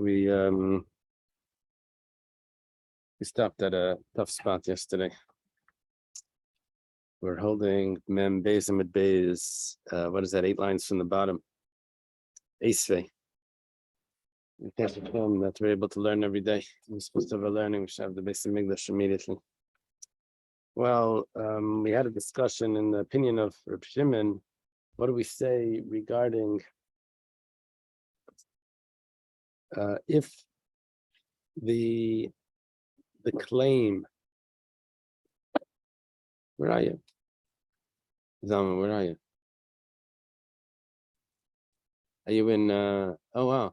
We stopped at a tough spot yesterday. We're holding Mem Beis Amid Beis. What is that? 8 lines from the bottom. Esvei. We can't become that we're able to learn every day. We're supposed to have a learning. We should have the Beis Hamikdash immediately. Well, we had a discussion in the opinion of Reb Shimon. What do we say regarding if the claim? Where are you? Zalman, where are you? Are you in oh wow.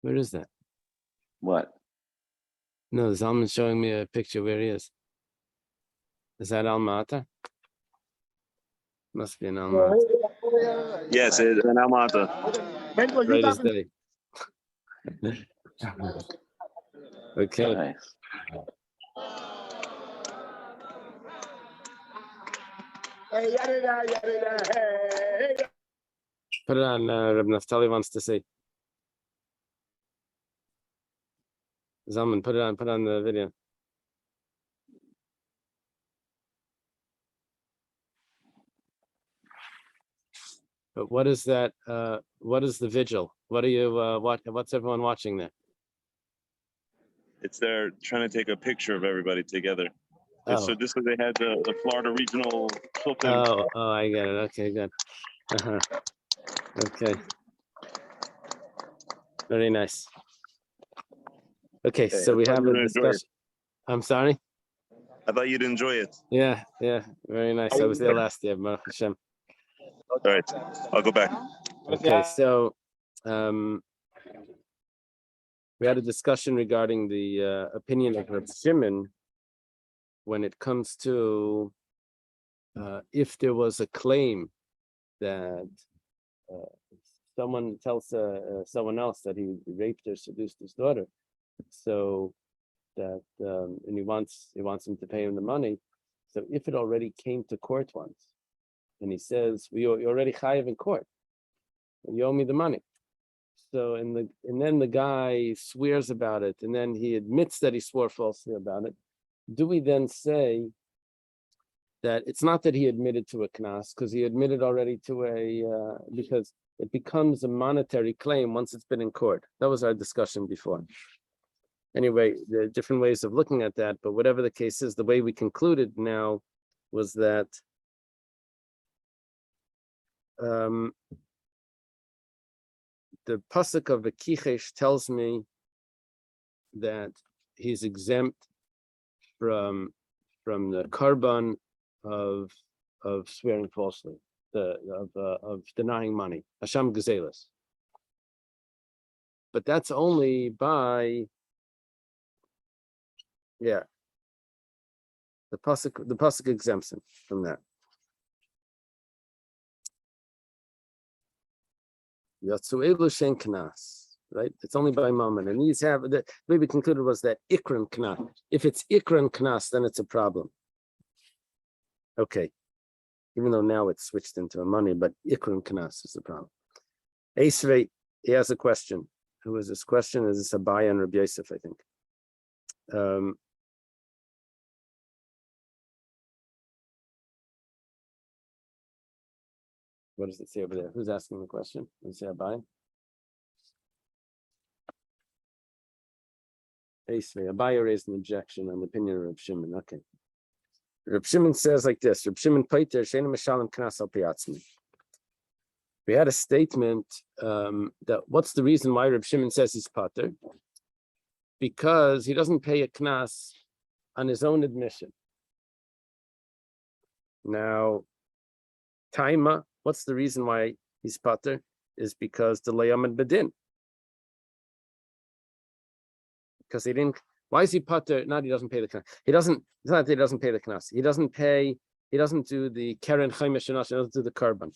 Where is that? What? No, Zalman's showing me a picture where he is. Is that Almata? Must be an Almata. Yes, it's an Almata. Right as day. Okay. Nice. Put it on, Reb Naftali wants to see. Zalman, put on the video. But what is that? What is the vigil? What are you? What's everyone watching there? It's there trying to take a picture of everybody together. Oh. So this is they had the Florida regional Sultan. Oh, I get it. Okay, good. Okay. Very nice. Okay, so we have a discussion. I'm sorry? I thought you'd enjoy it. Yeah, very nice. I was there last year, Baruch Hashem. All right, I'll go back. Okay, so we had a discussion regarding the opinion of Reb Shimon when it comes to if there was a claim that someone tells someone else that he raped or seduced his daughter, so that and he wants him to pay him the money. So if it already came to court once, and he says, you're already chayiv in court, you owe me the money. So and then the guy swears about it, and then he admits that he swore falsely about it. Do we then say that it's not that he admitted to a knas, because he admitted already to because it becomes a monetary claim once it's been in court? That was our discussion before. Anyway, there are different ways of looking at that, but whatever the case is, the way we concluded now was that the pasuk of the Kichesh tells me that he's exempt from the korban of swearing falsely, of denying money, Hashem Gezelis. But that's only by the pasuk exempts him from that. Yatsu'elu shen knas, right? It's only by mammon. And these have, the way we concluded was that ikran knas. If it's ikran knas, then it's a problem. Okay. Even though now it's switched into a money, but ikran knas is the problem. Esvei, he has a question. Who is this question? Is this Abaya and Rabbi Yosef, I think. What does it say over there? Who's asking the question? Does it say Abai? Abai raised an objection on the opinion of Reb Shimon. Okay. Reb Shimon says like this: Reb Shimon Paiter Sheina Meshalim Knas Al Piatzmi. We had a statement that what's the reason why Reb Shimon says he's pater? Because he doesn't pay a knas on his own admission. Now, Taima, what's the reason why he's pater? Is because the layamad bedin. Because he didn't. Why is he pater? Not he doesn't pay the knas. He doesn't. It's not that he doesn't pay the knas. He doesn't pay. He doesn't do the keren chaymesh. He doesn't do the korban.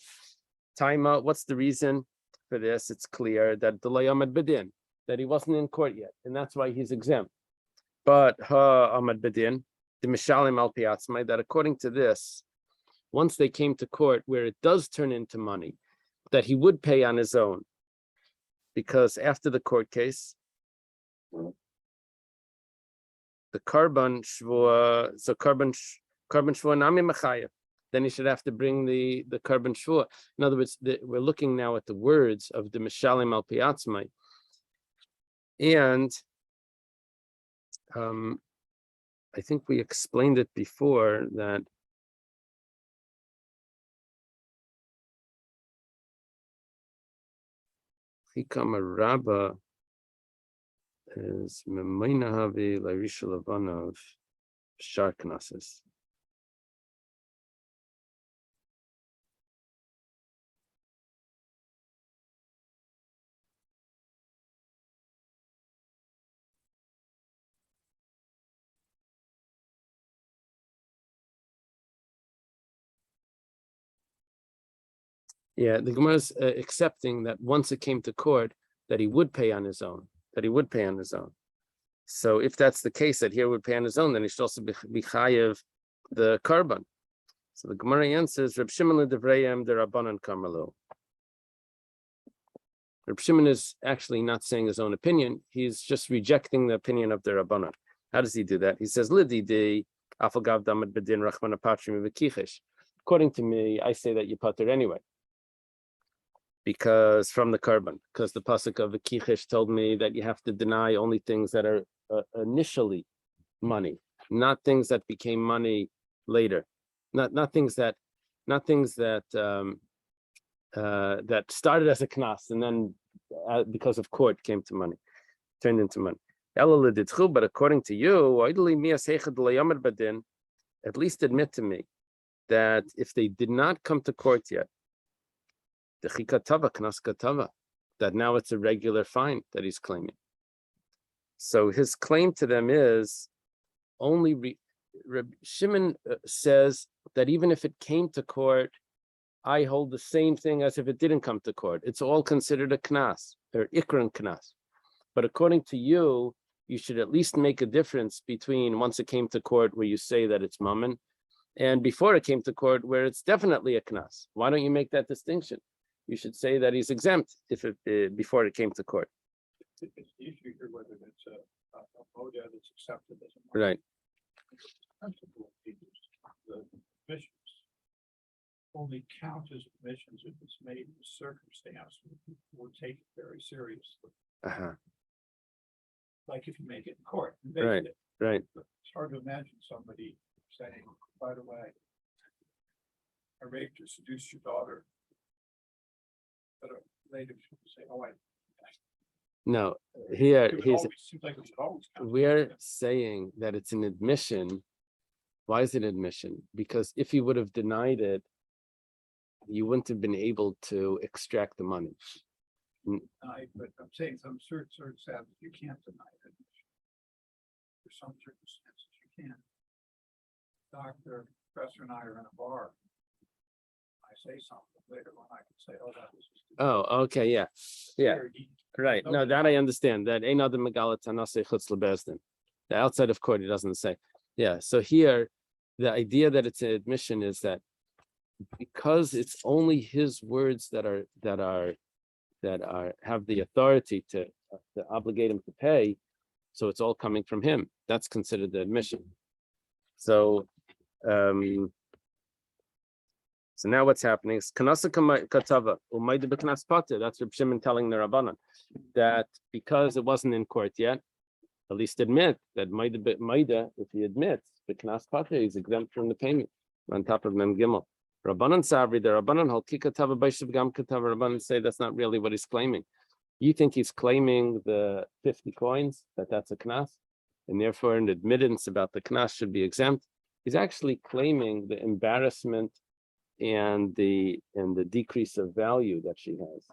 Taima, what's the reason for this? It's clear that the layamad bedin, that he wasn't in court yet, and that's why he's exempt. But Ahmad Bedin, the Mishalim al Piatzmai, that according to this, once they came to court where it does turn into money, that he would pay on his own, because after the court case, the carbon shvua, so carbon shvua nami mechayev. Then he should have to bring the carbon shvua. In other words, we're looking now at the words of the Mishalim al Piatzmai, and I think we explained it before that Hikam Rabba is Memainahavi Larisha Lavanov Sharknasis. Yeah, the Gemara is accepting that once it came to court, that he would pay on his own. So if that's the case, that here would pay on his own, then he should also be chayev the carbon. So the Gemara answers, Reb Shimon ledevrayim derabanan kamalu. Reb Shimon is actually not saying his own opinion. He's just rejecting the opinion of the Rabbanan. How does he do that? He says, Lididi, afagav damad bedin rachman apatrim v'kichesh. According to me, I say that you putter anyway. Because from the carbon, because the pasuk of the Kichesh told me that you have to deny only things that are initially money, not things that became money later, not things that that started as a knas and then because of court came to money, turned into money. But according to you, at least admit to me that if they did not come to court yet, the chikatava, knas katava, that now it's a regular fine that he's claiming. So his claim to them is only Reb Shimon says that even if it came to court, I hold the same thing as if it didn't come to court. It's all considered a knas or ikran knas. But according to you, you should at least make a difference between once it came to court where you say that it's mammon and before it came to court where it's definitely a knas. Why don't you make that distinction? You should say that he's exempt if it before it came to court. It's the issue here whether it's a moda that's accepted as a right. The commissions only count as commissions if it's made in circumstance or take it very seriously. Like if you make it in court. Right. It's hard to imagine somebody saying, by the way, I raped or seduced your daughter. But later say, oh, no, here we're count. saying that it's an admission. Why is it admission? Because if he would have denied it, you wouldn't have been able to extract the money. But I'm saying some certain you can't deny it. For some circumstances you can. Dr. Professor and I are in a bar. I say something later on, I can say, oh, that was just okay, yeah. Right. No, that I understand. That ain't other megalatana chutz lebezdin. The outside of court, he doesn't say. Yeah. So here, the idea that it's an admission is that because it's only his words that have the authority to obligate him to pay, so it's all coming from him. That's considered the admission. So so now what's happening is kanasa katava umayda b'knas pater. That's Reb Shimon telling the Rabbanan that because it wasn't in court yet, at least admit that maida, if he admits b'knas pater, he's exempt from the payment on top of Mem Gimel. Rabbanan Savri, the Rabbanan hold kikatava b'shav gam katava. Rabbanan say that's not really what he's claiming. You think he's claiming the 50 coins, that's a knas, and therefore an admittance about the knas should be exempt. He's actually claiming the embarrassment and the decrease of value that she has,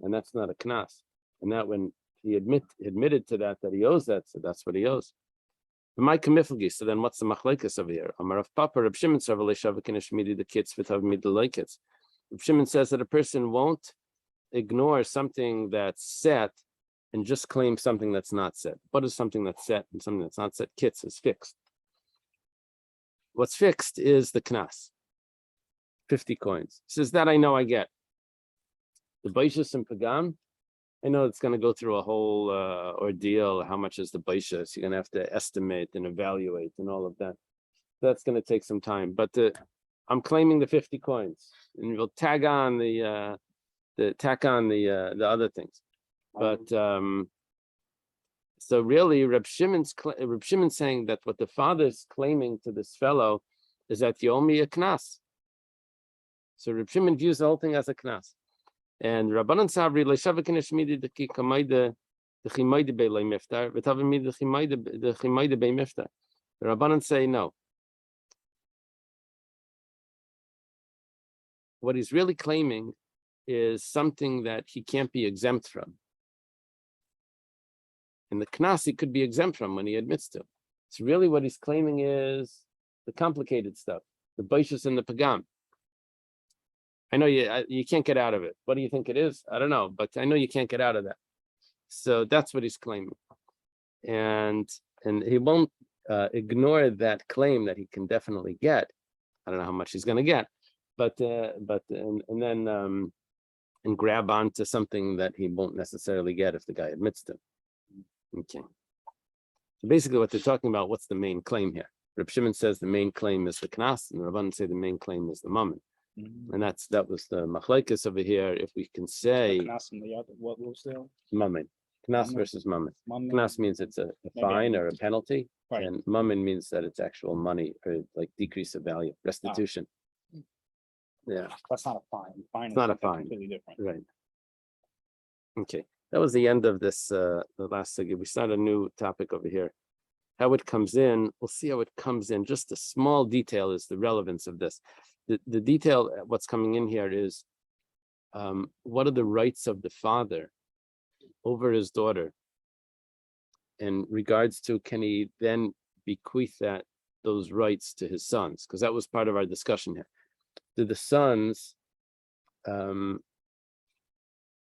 and that's not a knas. And that when he admitted to that he owes that, so that's what he owes. My kamiflagi. So then, what's the machlekes over here? Amar of Papa Reb Shimon the kids v'tav midleikets. Reb Shimon says that a person won't ignore something that's set and just claim something that's not set. What is something that's set and something that's not set? Kits is fixed. What's fixed is the knas. 50 coins. He says that I know I get. The baishas and pagam, I know it's going to go through a whole ordeal. How much is the baishas? You're going to have to estimate and evaluate and all of that. That's going to take some time. But I'm claiming the 50 coins, and we'll tag on the other things. But so really, Reb Shimon's saying that what the father's claiming to this fellow is that you owe me a knas. So Reb Shimon views the whole thing as a knas. And Rabbanan Sabri leishavakinish midi the kikamayde the chimayde beilay miftar, v'tavim midi the chimayde bei miftar. The Rabbanan say no. What he's really claiming is something that he can't be exempt from. And the knas he could be exempt from when he admits to. So really what he's claiming is the complicated stuff, the baishas and the pagam. I know you can't get out of it. What do you think it is? I don't know, but I know you can't get out of that. So that's what he's claiming. And he won't ignore that claim that he can definitely get. I don't know how much he's going to get, but then grab onto something that he won't necessarily get if the guy admits to. Okay. So basically what they're talking about, what's the main claim here? Reb Shimon says the main claim is the knas, and Rabbanan say the main claim is the mammon. And that was the machlekes over here. If we can say Knas and the other, what was there? mammon, knas versus mammon. Knas means it's a fine or a penalty, Right. and mammon means that it's actual money or like decrease of value, restitution. Yeah, That's not a fine. Fine It's is not a something fine. completely different. right. Okay, that was the end of this. The last segment. We start a new topic over here. How it comes in, we'll see how it comes in. Just a small detail is the relevance of this. The detail, what's coming in here is, what are the rights of the father over his daughter in regards to, can he then bequeath those rights to his sons? Because that was part of our discussion here. Do the sons, Well,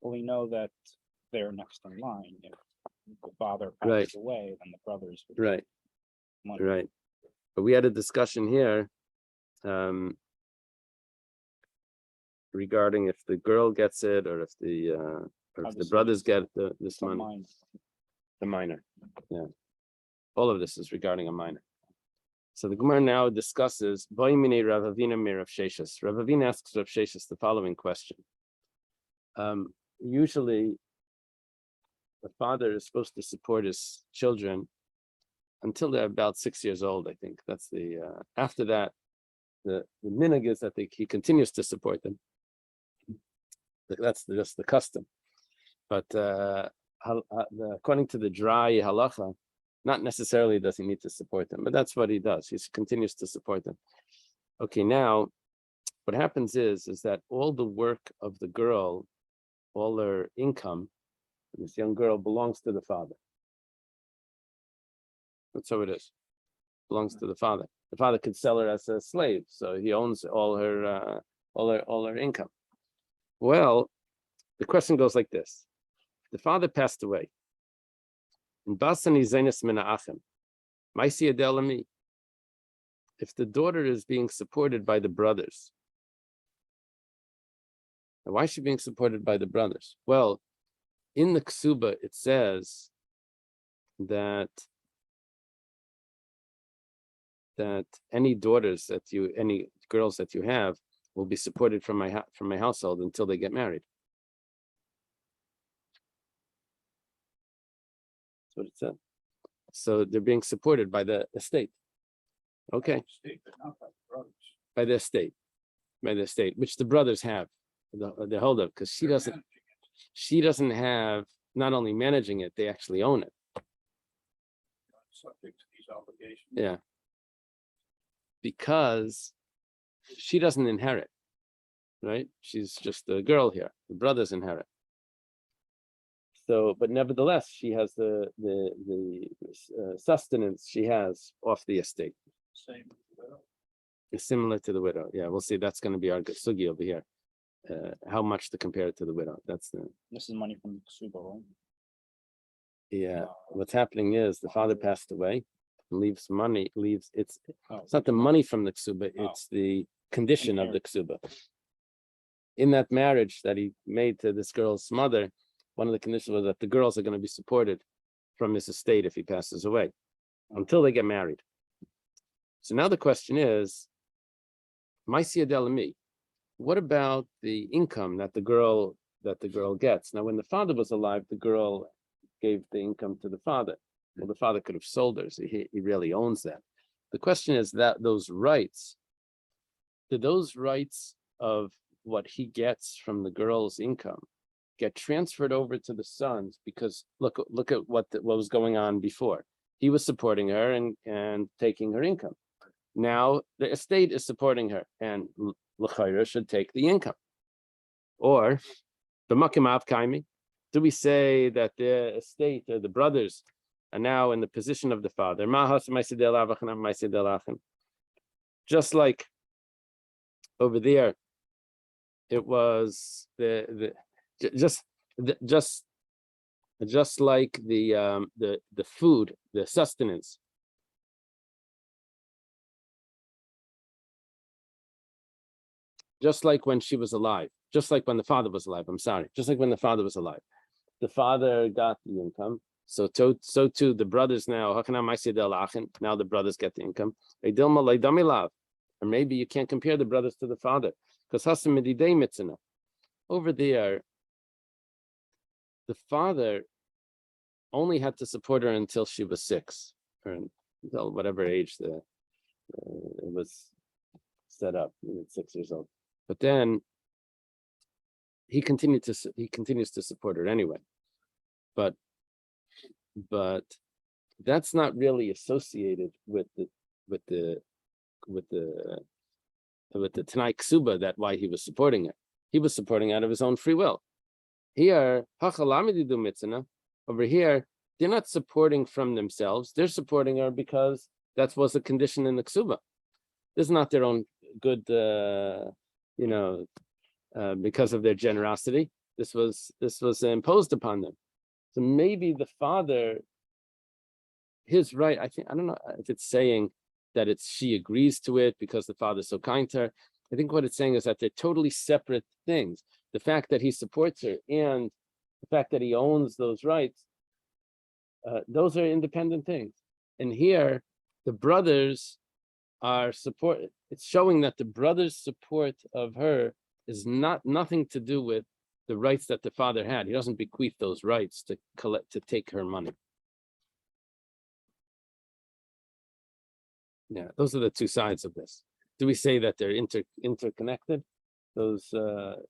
we know that they're next in line. If the father passes Right. away, then the brothers would right, get money. right. But we had a discussion here, regarding if the girl gets it or if the Obviously, brothers get this Some money. mine. The minor, yeah. All of this is regarding a minor. So the Gemara now discusses Boimine Rav Avina mir Rav Sheshis. Rav Avina asks Rav Sheshis the following question. Usually, the father is supposed to support his children until they're about 6 years old. I think that's the after that, the minhag is that he continues to support them. That's just the custom. But according to the dry halacha, not necessarily does he need to support them, but that's what he does. He continues to support them. Okay, now what happens is that all the work of the girl, all her income, this young girl, belongs to the father. That's how it is. Belongs to the father. The father could sell her as a slave, so he owns all her income. Well, the question goes like this: the father passed away. In Basani Zainis Mina Achim, Maisi Adelami. If the daughter is being supported by the brothers, now why is she being supported by the brothers? Well, in the Ksuba it says that any girls that you have will be supported from my household until they get married. That's what it said. So they're being supported by the estate. Okay. State, but not by the brothers. By the estate, which the brothers have the hold of, because she They're doesn't. managing it. She doesn't have not only managing it, they actually own it. Subject to these obligations. Yeah. Because she doesn't inherit, right? She's just a girl here. The brothers inherit. So, but nevertheless, she has the sustenance she has off the estate. Same with the widow. It's similar to the widow. Yeah, we'll see. That's going to be our sugi over here. How much to compare it to the widow? That's the. This is money from Kesubos, right? Yeah. What's happening is the father passed away, leaves money. It's Oh, not the money from the ksuba. It's the condition of the ksuba. in that marriage that he made to this girl's mother, one of the conditions was that the girls are going to be supported from his estate if he passes away until they get married. So now the question is, Maisia Delami, what about the income that the girl gets? Now, when the father was alive, the girl gave the income to the father. Well, the father could have sold her, so he really owns that. The question is that those rights, do those rights of what he gets from the girl's income get transferred over to the sons? Because look at what was going on before. He was supporting her and taking her income. Now the estate is supporting her, and l'chayra should take the income. Or the makim av kaimi, do we say that the estate or the brothers are now in the position of the father? Just like over there, it was just like the food, the sustenance. Just like when she was alive, just like when the father was alive. Just like when the father was alive, the father got the income. So too the brothers now. Now the brothers get the income. Or maybe you can't compare the brothers to the father, because over there, the father only had to support her until she was 6, or until whatever age it was set up, 6 years old. But then he continues to support her anyway. But that's not really associated with the Tanai Ksuba, that why he was supporting it. He was supporting out of his own free will. Here, over here, they're not supporting from themselves. They're supporting her because that was a condition in the Ksuba. This is not their own good, because of their generosity. This was imposed upon them. So maybe the father, his right, I don't know if it's saying that she agrees to it because the father's so kind to her. I think what it's saying is that they're totally separate things. The fact that he supports her and the fact that he owns those rights, those are independent things. And here, the brothers are supported. It's showing that the brothers' support of her is nothing to do with the rights that the father had. He doesn't bequeath those rights to take her money. Yeah, those are the two sides of this. Do we say that they're interconnected? Those the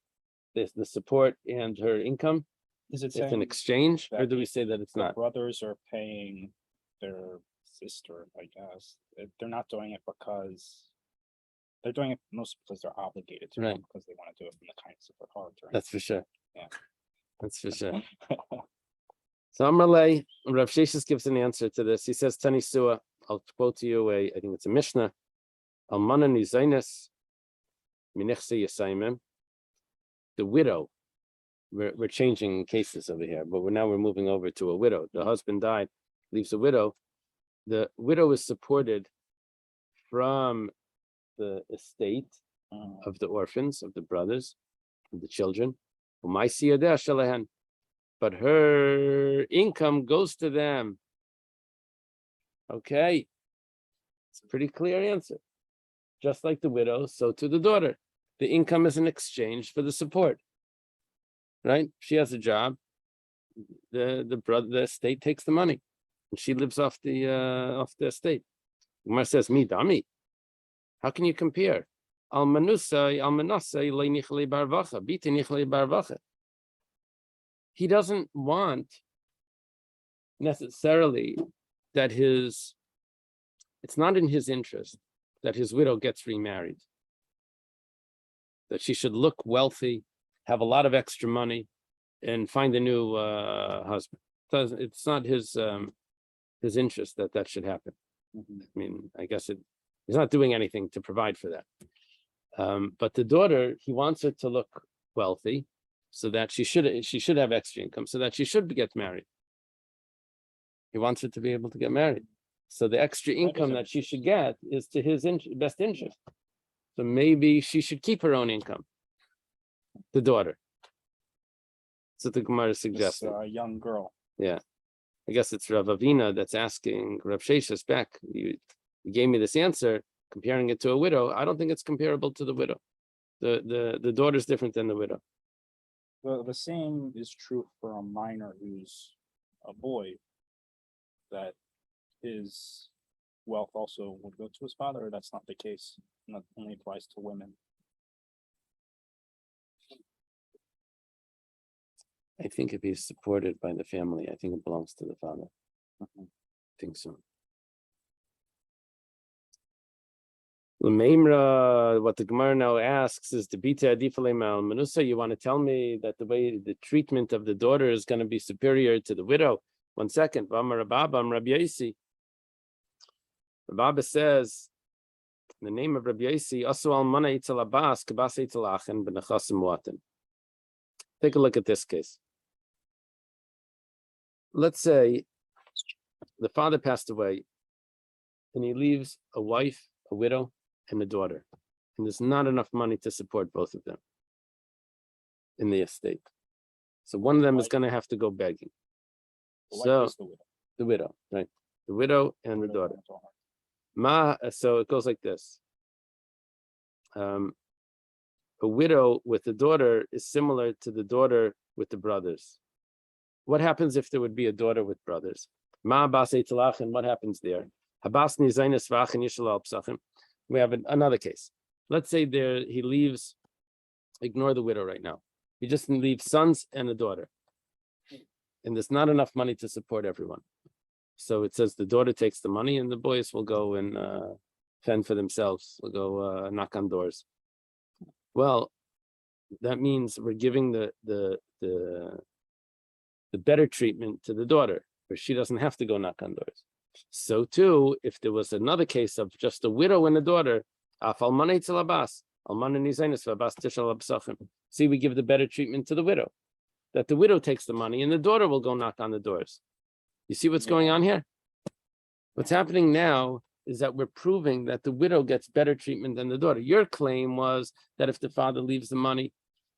support and her income? Is it It's an saying exchange, or that do we say that it's the not? brothers are paying their sister, I guess? They're not doing it because they're doing it mostly because they're obligated to, Right. because they want to do it from the kindness of their heart. Right? That's for sure. Yeah. That's for sure. So Amalei, Rav Sheshes gives an answer to this. He says, Tani Sua, I'll quote to you I think it's a Mishnah. Almana Nizainis Minechse Yasaimim. The widow, we're changing cases over here, but we're moving over to a widow. The husband died, leaves a widow. The widow is supported from the estate of the orphans, of the brothers, of the children. But her income goes to them. Okay, it's a pretty clear answer. Just like the widow, so to the daughter. The income is an exchange for the support. Right? She has a job. The estate takes the money, and she lives off the estate. Umar says, "Mi dami. How can you compare? Al manusai leinichle barvacha, biti nichle barvacha." He doesn't want necessarily that it's not in his interest that his widow gets remarried, that she should look wealthy, have a lot of extra money, and find a new husband. It's not his interest that should happen. Mhm. I mean, I guess he's not doing anything to provide for that. But the daughter, he wants her to look wealthy, so that she should have extra income, so that she should get married. He wants her to be able to get married. So the extra income that she should get is to his best interest. So maybe she should keep her own income. The daughter. That's what the Gemara is This suggesting. young girl. Yeah. I guess it's Rav Avina that's asking Rav Sheshes back. You gave me this answer, comparing it to a widow. I don't think it's comparable to the widow. The daughter is different than the widow. The same is true for a minor who's a boy, that his wealth also would go to his father, or that's not the case, and that only applies to women. I think if he's supported by the family, I think it belongs to the father. Mhm. I think so. L'meimra, what the Gemara now asks is the bita adifale mal menusa. You want to tell me that the way the treatment of the daughter is going to be superior to the widow? 1 second. V'amar Rabba, Rabbi Yosi. Rabba says, in the name of Rabbi Yosi, asu almana itzel abbas kabas itzel achen b'nechasim muatim. Take a look at this case. Let's say the father passed away and he leaves a wife, a widow, and a daughter. And there's not enough money to support both of them in the estate. So one of them is going to have to go begging. The wife So is the widow. the widow, right? The widow and the Widow daughter. and daughter. So it goes like this. A widow with a daughter is similar to the daughter with the brothers. What happens if there would be a daughter with brothers? Ma bas eitlach, and what happens there? Habas nizaynes v'achin yishal al psachim. We have another case. Let's say there he leaves, ignore the widow right now. He just leaves sons and a daughter. And there's not enough money to support everyone. So it says the daughter takes the money and the boys will go and fend for themselves. Will go knock on doors. Well, that means we're giving the better treatment to the daughter, where she doesn't have to go knock on doors. So too, if there was another case of just a widow and a daughter, see, we give the better treatment to the widow, that the widow takes the money and the daughter will go knock on the doors. You see what's going on here? What's happening now is that we're proving that the widow gets better treatment than the daughter. Your claim was that if the father leaves the money,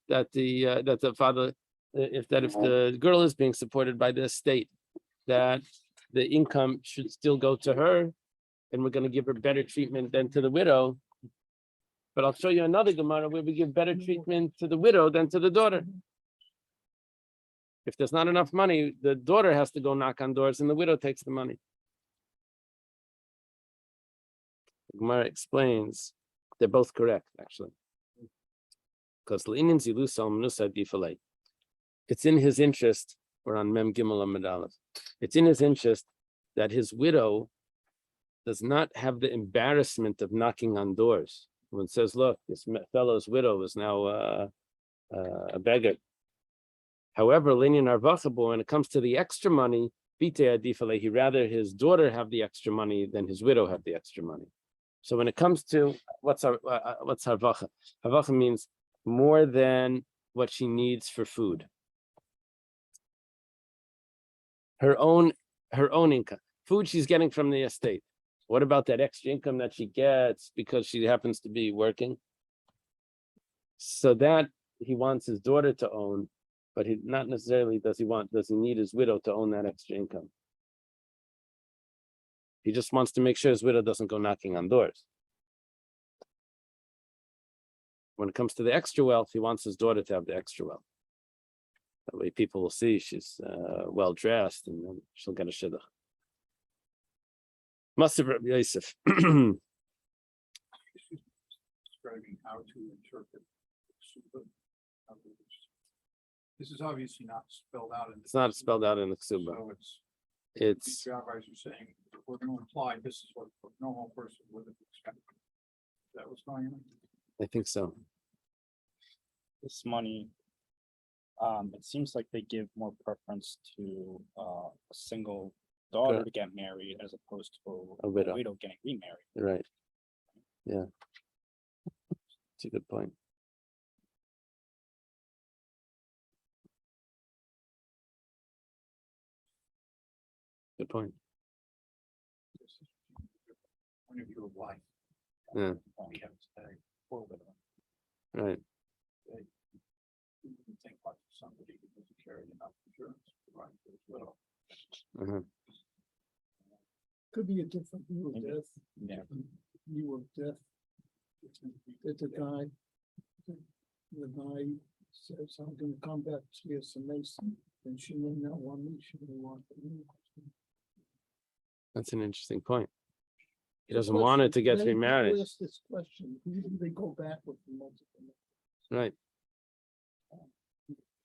that the father, if the girl is being supported by the estate, that the income should still go to her, and we're going to give her better treatment than to the widow. But I'll show you another Gemara where we give better treatment to the widow than to the daughter. If there's not enough money, the daughter has to go knock on doors and the widow takes the money. The Gemara explains they're both correct, actually. Because it's in his interest, we're on Mem Gimel Amud Aleph. It's in his interest that his widow does not have the embarrassment of knocking on doors. When it says, look, this fellow's widow is now a beggar. However, Linyan Arvachabu, when it comes to the extra money, he rather his daughter have the extra money than his widow have the extra money. So when it comes to what's harvacha? Harvacha means more than what she needs for food. Her own income, food she's getting from the estate. What about that extra income that she gets because she happens to be working? So that he wants his daughter to own, but he not necessarily does he need his widow to own that extra income. He just wants to make sure his widow doesn't go knocking on doors. When it comes to the extra wealth, he wants his daughter to have the extra wealth. That way people will see she's well dressed and then she'll get a shidduch. Master Rabbi Yosef. Describing how to interpret Kesubos. This is obviously not spelled out in. It's not spelled out in the Ksuba. So It's these rabbis are saying, we're going to imply this is what a normal person would have expected. Is that what's going on? I think so. This money, it seems like they give more preference to a single daughter to get married as opposed to A widow. getting remarried. Right. Yeah. It's a good point. Good point. This is the point of view of life. Yeah. We have today, poor widow. Right. think like somebody who doesn't carry enough insurance to provide for his widow. Uh-huh. Could be a different view of Maybe. death. Yeah. View of death. That the guy says, I'm gonna come back to you some Mason, and she may not want me, she may want me. That's an interesting point. He doesn't want her to get Many people remarried, ask this question, who do they go back with the multiple? right?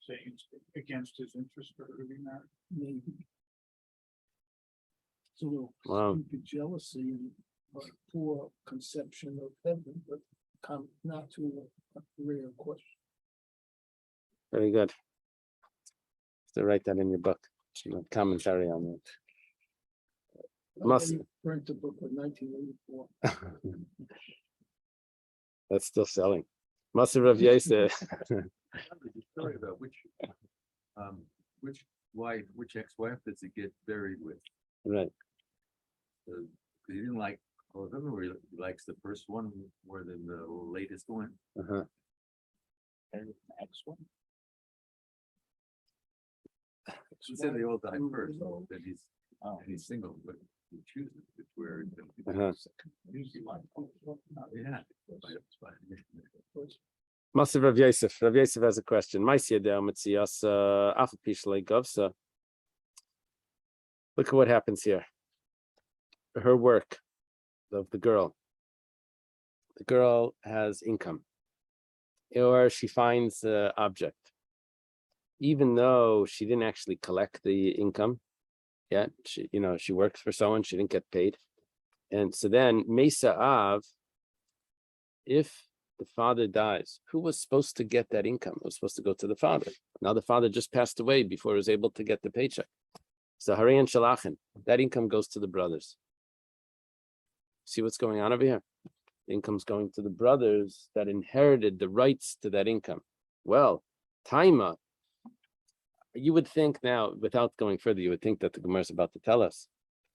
Saying it's against his interest for her to be married. Maybe. So Wow. stupid jealousy and poor conception of heaven, but come not to a rare question. Very good. To write that in your book, commentary on that. Must- I burnt the book with 1984. That's still selling. Master Rav Yosef. The story about which wife, which ex-wife does he get buried with? Right. Because he didn't like all of them, or he likes the first one more than the latest one. Uh-huh. And the next one. He said they all die first, Oh. that Oh, he's single, but he chooses which where. Uh-huh. Usually like, Yeah. Master Rav Yosef. Rav Yosef has a question. Look at what happens here. Her work of the girl. The girl has income, or she finds an object. Even though she didn't actually collect the income yet, she worked for someone, she didn't get paid. And so then Mesa Av, if the father dies, who was supposed to get that income? It was supposed to go to the father. Now the father just passed away before he was able to get the paycheck. So Harayan Shalachin, that income goes to the brothers. See what's going on over here? The income's going to the brothers that inherited the rights to that income. Well, Taima, you would think now, without going further, you would think that the Gemara is about to tell us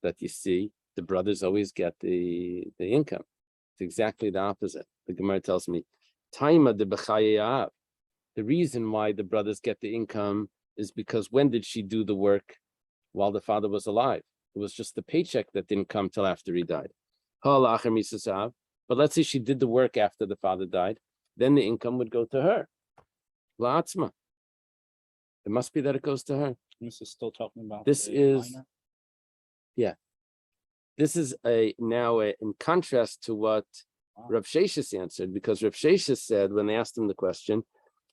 that you see the brothers always get the income. It's exactly the opposite. The Gemara tells me, Taima de b'chayeyav. The reason why the brothers get the income is because when did she do the work? While the father was alive. It was just the paycheck that didn't come till after he died. But let's say she did the work after the father died, then the income would go to her. La'atzma. It must be that it goes to her. this is still talking about. This the is- minor? This is in contrast to what Wow. Rav Sheshis answered, because Rav Sheshis said when they asked him the question,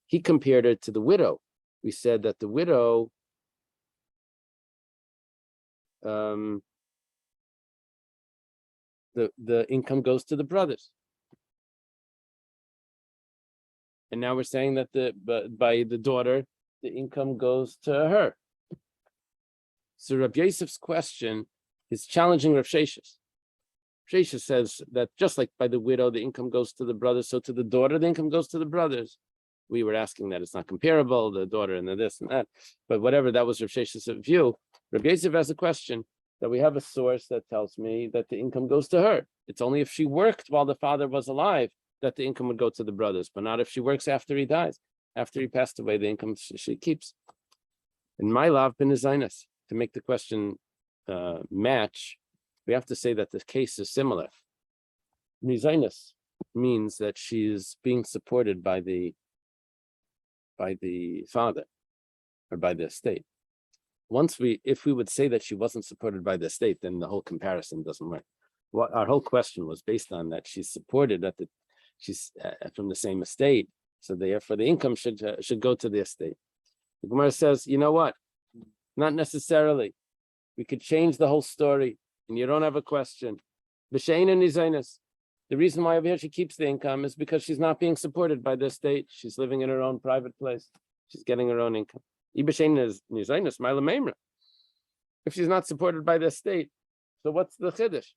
he compared it to the widow. We said that the widow the income goes to the brothers. And now we're saying that by the daughter, the income goes to her. So Rav Yosef's question is challenging Rav Sheshis. Shesha says that just like by the widow, the income goes to the brothers, so to the daughter, the income goes to the brothers. We were asking that it's not comparable, the daughter and the this and that. But whatever, that was Rav Shesha's view. Rav Yosef has a question that we have a source that tells me that the income goes to her. It's only if she worked while the father was alive that the income would go to the brothers, but not if she works after he dies. After he passed away, the income she keeps. In my love, bin Zainas, to make the question match, we have to say that the case is similar. Mizainas means that she's being supported by the father or by the estate. If we would say that she wasn't supported by the estate, then the whole comparison doesn't work. What our whole question was based on that she's supported she's from the same estate, so therefore the income should go to the estate. The Gemara says, you know what? Not necessarily. We could change the whole story, and you don't have a question. B'shein and nizainas. The reason why over here she keeps the income is because she's not being supported by the estate. She's living in her own private place. She's getting her own income. If she's not supported by the estate, so what's the chiddush?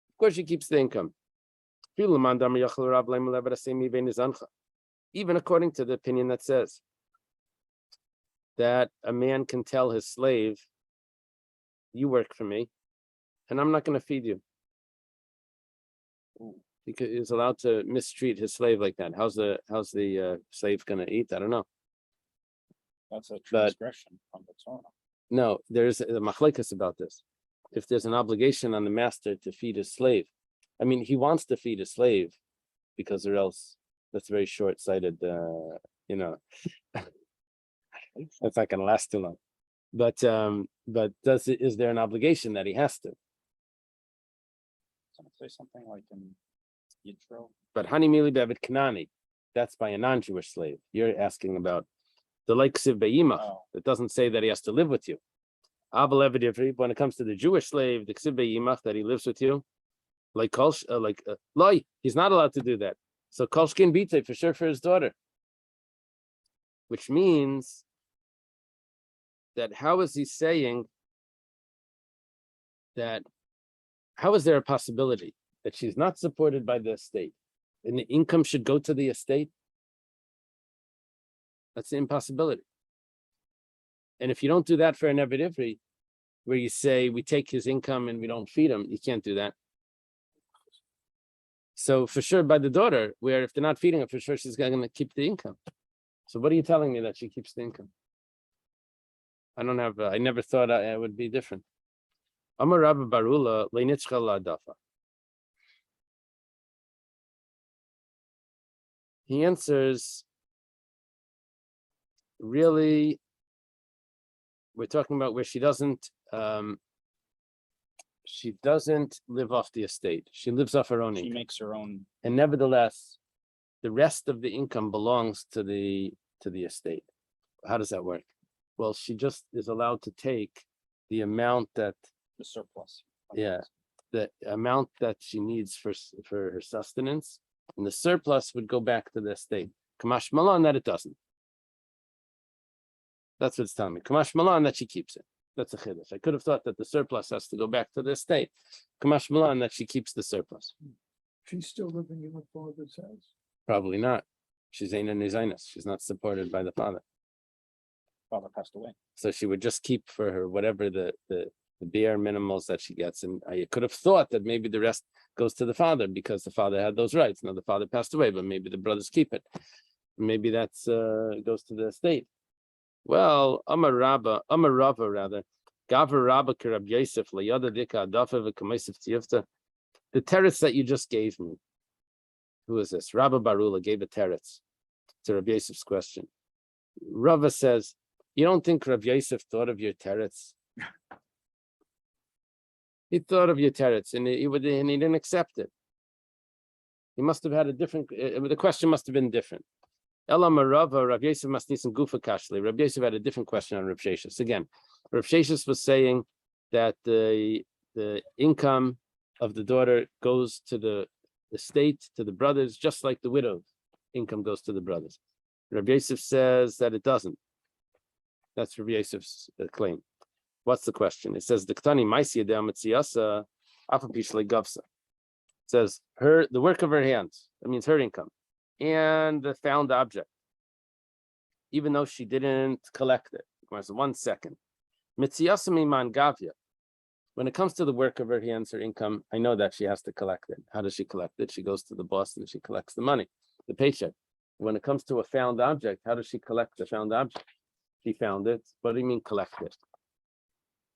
Of course she keeps the income. Even according to the opinion that says that a man can tell his slave, you work for me, and I'm not going to feed you. Because he's allowed to mistreat his slave like that. How's the slave going to eat? I don't know. That's a But- transgression from the Torah. No, there's a machlekes about this. If there's an obligation on the master to feed his slave, I mean, he wants to feed his slave because or else that's very short-sighted, you know. That's not gonna last too long. But is there an obligation that he has to? Can I say something like in Yitro? But Hani Mili Bevet Kanani, that's by a non-Jewish slave. You're asking about the like Ksiv Be'imach. Oh, It doesn't say that he has to live with you. Abel Eved Ivri, when it comes to the Jewish slave, the Ksiv Be'imach, that he lives with you, like Loi, he's not allowed to do that. So Kolshkin Bite for sure for his daughter. Which means that how is he saying that, how is there a possibility that she's not supported by the estate and the income should go to the estate? That's the impossibility. And if you don't do that for an Eved Ivri, where you say we take his income and we don't feed him, you can't do that. So for sure by the daughter, where if they're not feeding her, for sure she's going to keep the income. So what are you telling me that she keeps the income? I don't have, I never thought it would be different. Amar Rabbi Barula, leinitzcha la'adafa. He answers, really, we're talking about where she doesn't live off the estate. She lives off her own she income. makes her own. And nevertheless, the rest of the income belongs to the estate. How does that work? Well, she just is allowed to take the amount that, The surplus. yeah, the amount that she needs for her sustenance, and the surplus would go back to the estate. Kamash Malan that it doesn't. That's what it's telling me. Kamash Malan that she keeps it. That's a chiddush. I could have thought that the surplus has to go back to the estate. Kamash Malan that she keeps the surplus. She's still living in her father's house. Probably not. She's Ein Nizainas. She's not supported by the father. Father passed away. So she would just keep for her whatever the bare minimals that she gets. And I could have thought that maybe the rest goes to the father because the father had those rights. Now the father passed away, but maybe the brothers keep it. Maybe that's goes to the estate. Well, Amar Rava rather. Gavar Rabba Karab Yosef Layada Dika Adafa V'Kamaisif Tiyufta. The teretz that you just gave me. Who is this? Rabba Barula gave a teretz to Rabbi Yosef's question. Rava says, you don't think Rabbi Yosef thought of your teretz? He thought of your teretz and he didn't accept it. He must have had a different, the question must have been different. Ela Marava, Rabbi Yosef must need some gufa kashli. Rabbi Yosef had a different question on Rav Sheshis. Again, Rav Sheshis was saying that the income of the daughter goes to the estate, to the brothers, just like the widow's income goes to the brothers. Rabbi Yosef says that it doesn't. That's Rabbi Yosef's claim. What's the question? It says the Ktani Maisi Amatziasa Afapishle Gavsa. It says the work of her hands, that means her income, and the found object, even though she didn't collect it. 1 second. Mitziasa Miman Gavya. When it comes to the work of her hands, her income, I know that she has to collect it. How does she collect it? She goes to the boss and she collects the money, the paycheck. When it comes to a found object, how does she collect the found object? She found it. What do you mean collect it?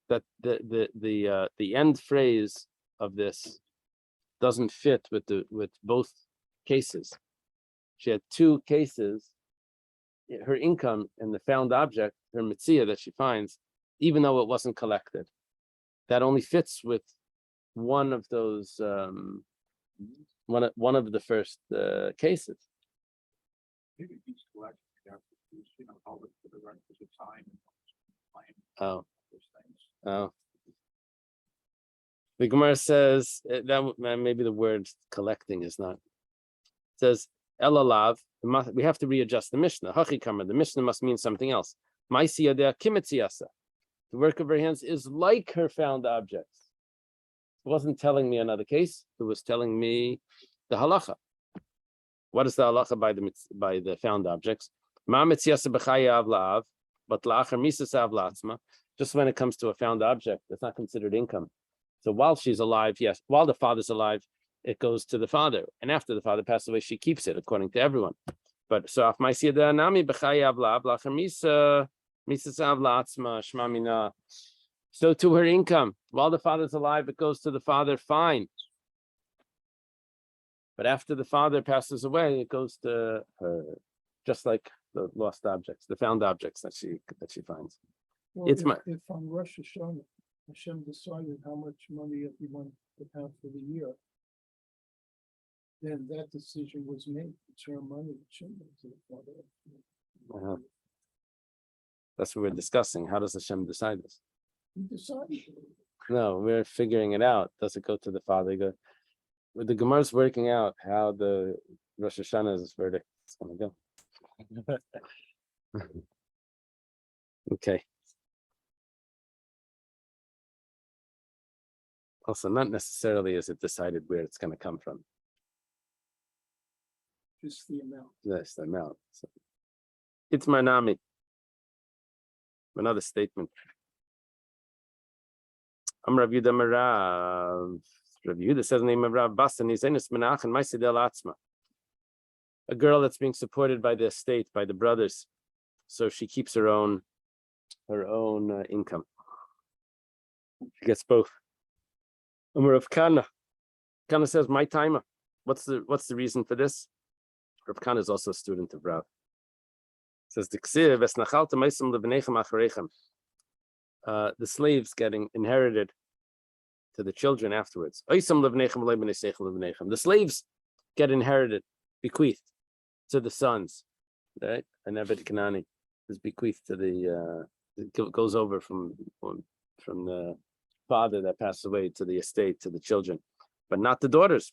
That the end phrase of this doesn't fit with both cases. She had 2 cases. Her income and the found object, her mitzvah that she finds, even though it wasn't collected, that only fits with one of those one of the first cases. Maybe these collections, all for the requisite time. Oh. Those things. Oh. The Gemara says that maybe the word collecting is not. It says elalav. We have to readjust the Mishnah. Hachikamar. The Mishnah must mean something else. Ma'isiyadeh kimitziasa. The work of her hands is like her found objects. It wasn't telling me another case. It was telling me the halacha. What is the halacha by the found objects? Ma mitziasa b'chayav la'av, but la'achar misasav la'atzma. Just when it comes to a found object, it's not considered income. So while she's alive, yes, while the father's alive, it goes to the father. And after the father passed away, she keeps it according to everyone. But so if my nami b'chayav la'av la'achar misa Misasav la'atzma shma mina. So to her income, while the father's alive, it goes to the father, fine. But after the father passes away, it goes to her, just like the lost objects, the found objects that she finds. Well, It's my- if on Rosh Hashanah, Hashem decided how much money everyone would have for the year, then that decision was made. It's her money. It shouldn't go to the father. Uh-huh. That's what we're discussing. How does Hashem decide this? He decided. No, we're figuring it out. Does it go to the father? The Gemara's working out how the Rosh Hashanah's verdict is going to go. Okay. Also, not necessarily is it decided where it's going to come from. Just the amount. That's the amount. So, it's Marnami. Another statement. I'm Rav Yehuda Marav. Rav Yehuda says the name of Rav Basan. He's in Menach and Maisidel Atzma. A girl that's being supported by the estate, by the brothers, so she keeps her own income. She gets both. Rav Kana. Kana says, my timer. What's the reason for this? Rav Kana is also a student of Rav. Says the Ksiv, the slaves getting inherited to the children afterwards. The slaves get inherited, bequeathed to the sons, right? And Eved Kanani is bequeathed to the it goes over from the father that passed away to the estate to the children, but not the daughters.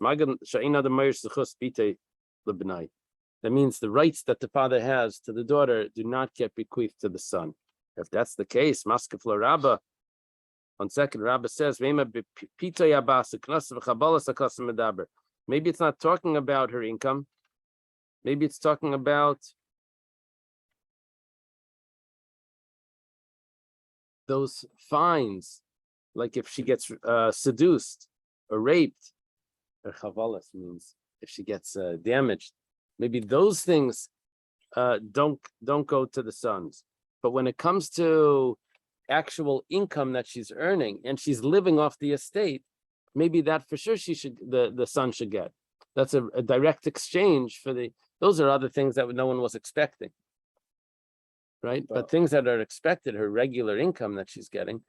That means the rights that the father has to the daughter do not get bequeathed to the son. If that's the case, Maskefla Rabba, on second, Rabba says, maybe it's not talking about her income. Maybe it's talking about those fines, like if she gets seduced or raped, or chavalas means if she gets damaged. Maybe those things don't go to the sons. But when it comes to actual income that she's earning and she's living off the estate, maybe that for sure the son should get. That's a direct exchange for those are other things that no one was expecting. Right? But things that are expected, her regular income that she's getting,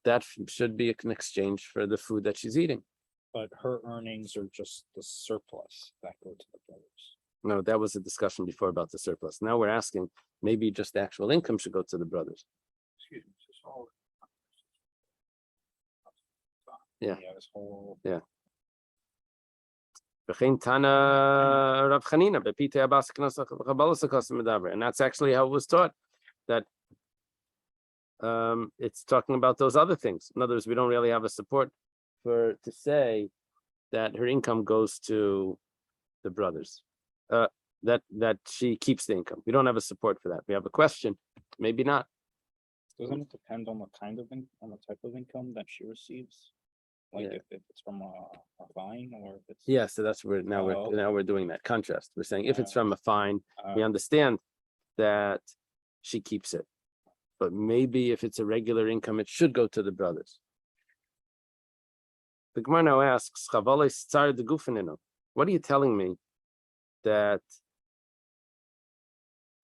that should be an exchange for the food that she's eating. But her earnings are just the surplus that go to the brothers. No, that was a discussion before about the surplus. Now we're asking, maybe just the actual income should go to the brothers. Excuse me, just all. Yeah. This whole. Yeah. And that's actually how it was taught, that it's talking about those other things. In other words, we don't really have a support to say that her income goes to the brothers, that she keeps the income. We don't have a support for that. We have a question, maybe not. Doesn't it depend on the kind of on the type of income that she receives? Like Yeah. if it's from a fine or if it's. Yeah, so that's where now Oh. we're doing that contrast. We're saying if it's from a fine, we Uh, understand that she keeps it. But maybe if it's a regular income, it should go to the brothers. The Gemara now asks, what are you telling me that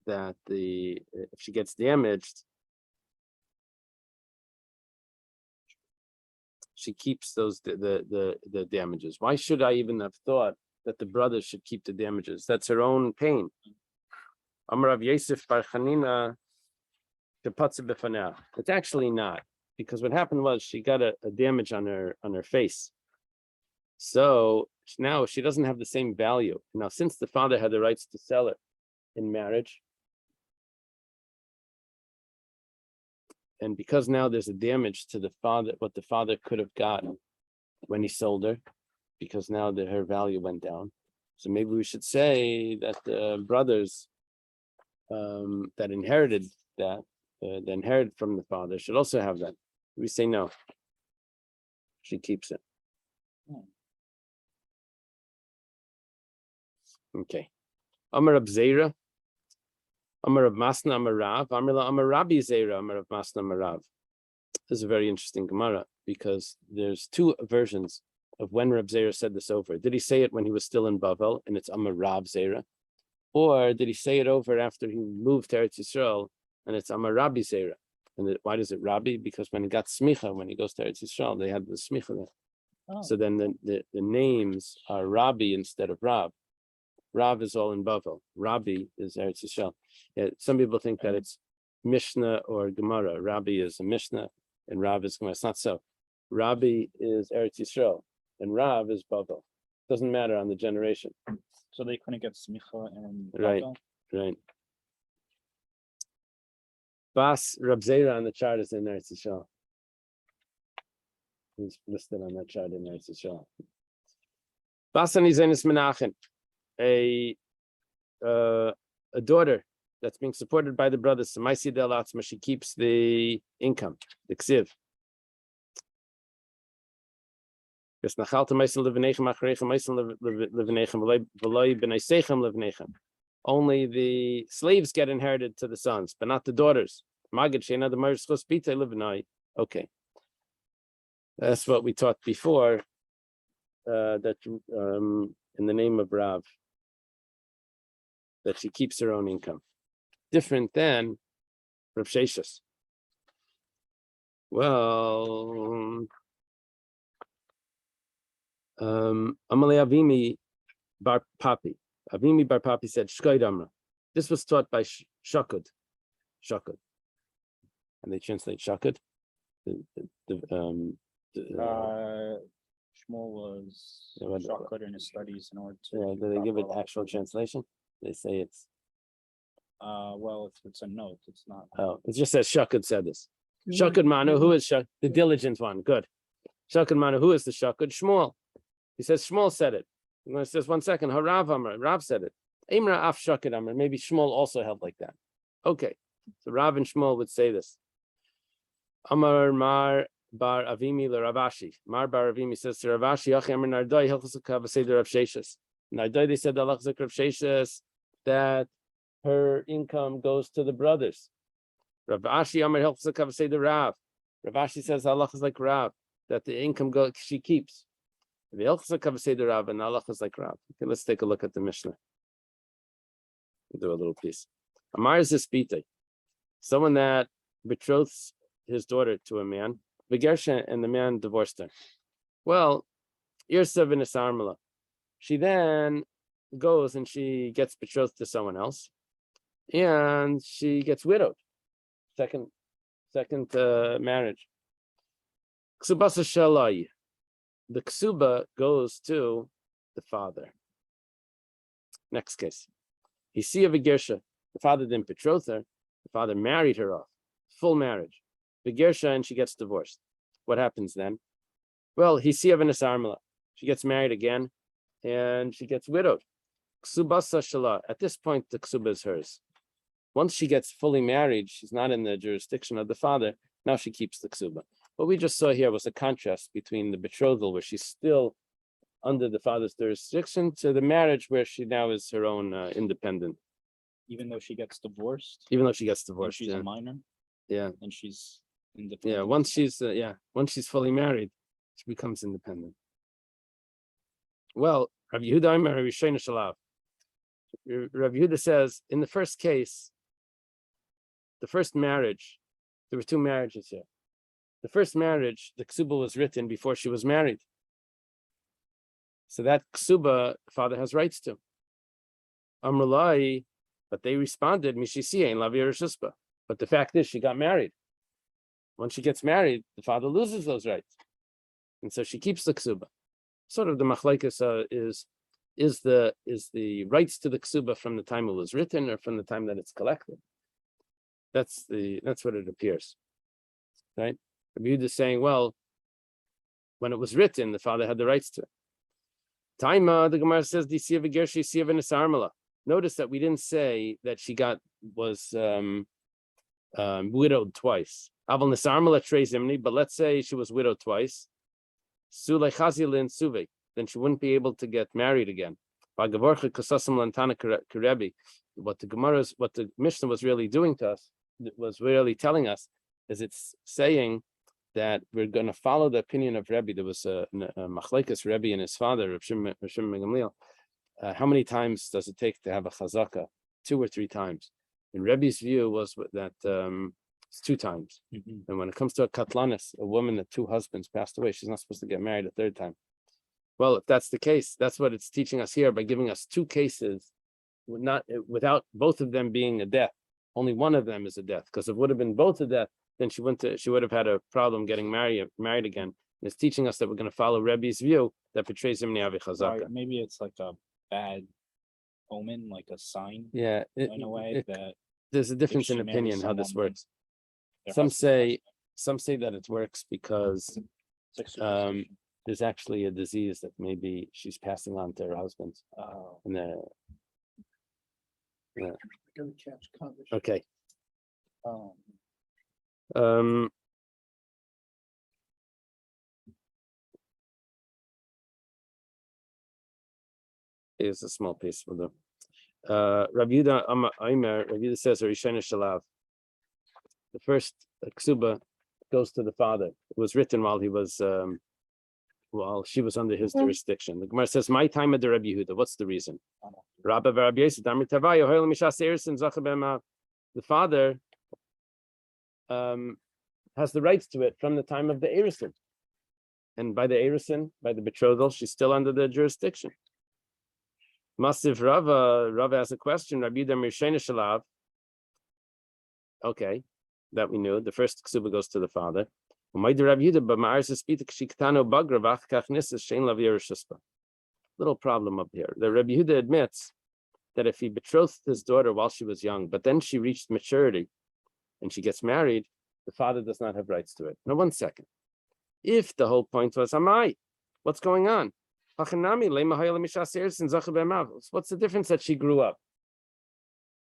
if she gets damaged, she keeps those the damages? Why should I even have thought that the brothers should keep the damages? That's her own pain. Amar Rav Yosef bar Chanina. It's actually not, because what happened was she got a damage on her face. So now she doesn't have the same value. Now, since the father had the rights to sell it in marriage, and because now there's a damage to the father, what the father could have gotten when he sold her, because now her value went down. So maybe we should say that the brothers that inherited that, inherited from the father, should also have that. We say no. She keeps it. Okay. Amar Abzeira. Amar of Masna Amar Rav, Amar Rabbi Zera, Amar of Masna Amar Rav. This is a very interesting Gemara because there's two versions of when Reb Zera said this over. Did he say it when he was still in Bavel and it's Amar Rav Zera? Or did he say it over after he moved to Eretz Yisrael and it's Amar Rabbi Zera? And why does it Rabbi? Because when he got Smicha, when he goes to Eretz Yisrael, they had the Smicha there. Oh. So then the names are Rabbi instead of Rav. Rav is all in Bavel. Rabbi is Eretz Yisrael. Yeah, some people think that it's Mishnah or Gemara. Rabbi is a Mishnah and Rav is Gemara. It's not so. Rabbi is Eretz Yisrael and Rav is Bavel. Doesn't matter on the generation. So they couldn't get smicha and Right. Right. Bas Reb Zera on the chart is in Eretz Yisrael. He's listed on that chart in Eretz Yisrael. Bas Anizenis Menachem, a daughter that's being supported by the brothers. So my Sidel Atzma, she keeps the income, the ksiv. Only the slaves get inherited to the sons, but not the daughters. Okay. That's what we taught before, that in the name of Rav, that she keeps her own income. Different than Rav Sheshus. Well, Amalei Avimi Bar Papi. Avimi Bar Papi said, Shkoid Amra. This was taught by Shakud. Shakud. And they translate Shakud. Shmuel was Yeah, but- shockled in his studies in order to. Do they give it actual translation? They say it's, Well, it's a note, it's not. oh, it just says Shakud said this. Shakud Manu, who is Shakud? The diligent one. Good. Shakud Manu, who is the Shakud? Shmuel. He says Shmuel said it. And it says 1 second, Harav Amr, Rav said it. Imra Af Shakud Amr, maybe Shmuel also held like that. Okay, so Rav and Shmuel would say this. Amar Mar Bar Avimi le Ravashi. Mar Bar Avimi says to Ravashi, Ach Amr Nardai Hilchasukav Seder Rav Sheshus. Nardai, they said Allah Rav Sheshus that her income goes to the brothers. Ravashi Amr Hilchasukav Seder Rav. Ravashi says Allah is like Rav, that the income she keeps. The Hilchasukav Seder Rav and Allah is like Rav. Okay, let's take a look at the Mishnah. We'll do a little piece. Amar Zispite, someone that betroths his daughter to a man, Vigersha, and the man divorced her. Well, Irsa v'Nisarmala. She then goes and she gets betrothed to someone else, and she gets widowed. Second marriage. Ksubasa Shalai. The ksuba goes to the father. Next case. Hisia v'Gersha. The father didn't betroth her. The father married her off. Full marriage. V'Gersha, and she gets divorced. What happens then? Well, Hisia v'Nisarmala. She gets married again, and she gets widowed. Ksubasa Shala. At this point, the ksuba is hers. Once she gets fully married, she's not in the jurisdiction of the father. Now she keeps the ksuba. What we just saw here was a contrast between the betrothal, where she's still under the father's jurisdiction, to the marriage where she now is her own independent. Even though she gets divorced. Even though she gets and divorced. she's Yeah. a minor. Yeah. And she's independent. Yeah. Once she's fully married, she becomes independent. Well, Rabbi Yehuda Aimer, Rabbi Shena Shalav. Rabbi Yehuda says, in the first case, the first marriage, there were two marriages here. The first marriage, the ksuba was written before she was married. So that ksuba, the father has rights to. Amrulai, but they responded, Mishisiya in Lavi Rishuspa. But the fact is, she got married. Once she gets married, the father loses those rights. And so she keeps the ksuba. Sort of the machlekes is the rights to the ksuba from the time it was written or from the time that it's collected. That's what it appears. Right? Rabbi Yehuda is saying, well, when it was written, the father had the rights to it. Taima, the Gemara says, notice that we didn't say that she was widowed twice. But let's say she was widowed twice. Then she wouldn't be able to get married again. What the Mishnah was really doing to us, was really telling us, is it's saying that we're going to follow the opinion of Rebbe. There was a machlekes Rebbe and his father, Rav Shimon ben Gamliel. How many times does it take to have a chazaka? 2 or 3 times. And Rebbe's view was that it's 2 times. And when it comes to a katlanis, a woman that 2 husbands passed away, she's not supposed to get married a 3rd time. Well, if that's the case, that's what it's teaching us here by giving us 2 cases, without both of them being a death. Only one of them is a death, because if it would have been both a death, then she would have had a problem getting married again. And it's teaching us that we're going to follow Rebbe's view that portrays him Avi Chazaka. Right, maybe it's like a bad omen, like a sign Yeah, in a way that there's a difference in she marries opinion how this someone, works. their Some husband say that it works because passed away. there's actually a disease that maybe she's passing on to her husband. And Gonna catch conversation. okay. Um, Here's a small piece for the Rabbi Yehuda says Rishena Shalav. The first ksuba goes to the father. It was written while she was under his jurisdiction. The Gemara says, "My time at the Rabbi Yehuda." What's the reason? The father has the rights to it from the time of the Erison. And by the Erison, by the betrothal, she's still under the jurisdiction. Masiv Rava has a question. Rabbi Yehuda Mirshena Shalav. Okay, that we knew. The first ksuba goes to the father. Little problem up here. The Rabbi Yehuda admits that if he betrothed his daughter while she was young, but then she reached maturity and she gets married, the father does not have rights to it. Now, 1 second. If the whole point was Amai, what's going on? What's the difference that she grew up?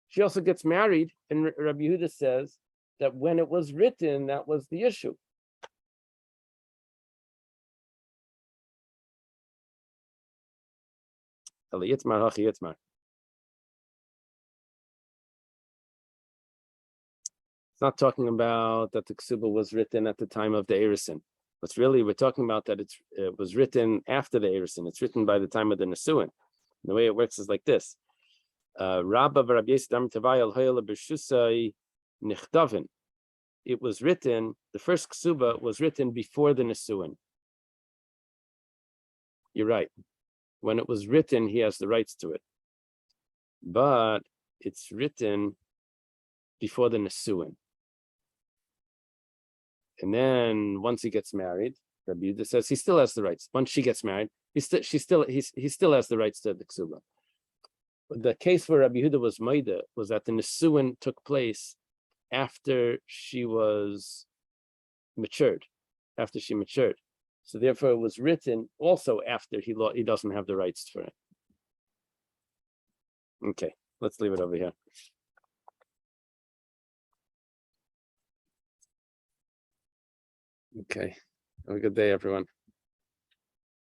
She also gets married, and Rabbi Yehuda says that when it was written, that was the issue. It's not talking about that the ksuba was written at the time of the Erison. But really, we're talking about that it was written after the Erison. It's written by the time of the Nesuin. The way it works is like this. It was written, the first ksuba was written before the Nesuin. You're right. When it was written, he has the rights to it. But it's written before the Nesuin. And then once he gets married, Rabbi Yehuda says he still has the rights. Once she gets married, he still has the rights to the ksuba. The case where Rabbi Yehuda was Maida was that the Nesuin took place after she was matured, after she matured. So therefore it was written also after he doesn't have the rights for it. Okay, let's leave it over here. Okay, have a good day, everyone.